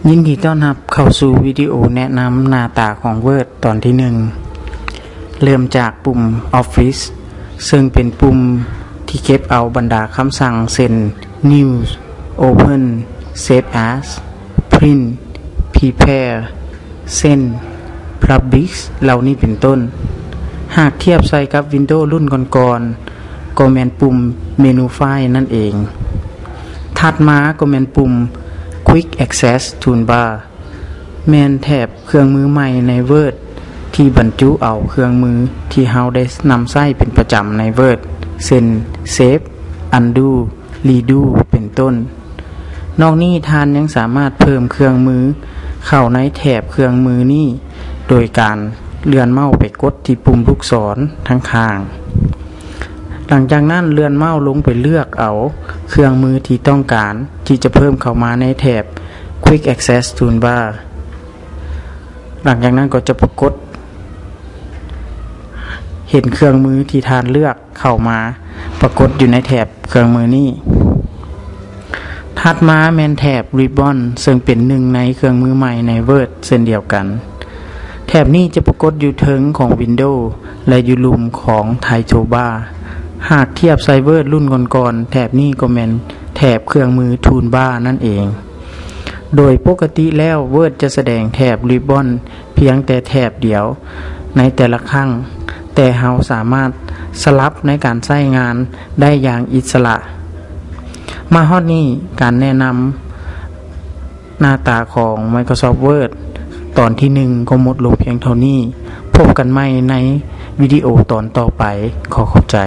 ยินดีต้อนรับเข้าสู่วิดีโอแนะนำหน้าตาของ Word ตอนที่ 1 เริ่มจากปุ่ม Office ซึ่งเป็นปุ่มที่เก็บเอาบรรดาคำสั่งเช่น New Open Save As Print Prepare Send Publish เหล่านี้เป็นต้นหากเทียบใส่กับ Windows รุ่นก่อนๆก็แม่นปุ่ม Menu File นั่นเองถัดมาก็แม่นปุ่มQuick Access Toolbar แม่นแถบเครื่องมือใหม่ใน Word ที่บรรจุเอาเครื่องมือที่เราได้นำใช้เป็นประจำใน Word เช่น Save Undo Redo เป็นต้นนอกนี้ท่านยังสามารถเพิ่มเครื่องมือเข้าในแถบเครื่องมือนี้โดยการเลื่อนเมาส์ไปกดที่ปุ่มลูกศรทั้งข้างหลังจากนั้นเลื่อนเมาส์ลงไปเลือกเอาเครื่องมือที่ต้องการที่จะเพิ่มเข้ามาในแถบ Quick Access Toolbar หลังจากนั้นก็จะปรากฏเห็นเครื่องมือที่ท่านเลือกเข้ามาปรากฏอยู่ในแถบเครื่องมือนี้ถัดมาแม่นแถบ Ribbon ซึ่งเป็นหนึ่งในเครื่องมือใหม่ใน Word เช่นเดียวกันแถบนี้จะปรากฏอยู่เทิงของ Windows และอยู่ลุ่มของ Thai Toolbarหากเทียบไซเวอร์รุ่นก่อนๆแถบนี้ก็แม่นแถบเครื่องมือ Toolbar นั่นเองโดยปกติแล้ว Word จะแสดงแถบ Ribbon เพียงแต่แถบเดียวในแต่ละครั้งแต่เราสามารถสลับในการใช้งานได้อย่างอิสระมาฮอดนี้การแนะนำหน้าตาของ Microsoft Word ตอนที่ 1ก็หมดลงเพียงเท่านี้พบกันใหม่ในวิดีโอตอนต่อไปขอขอบใจ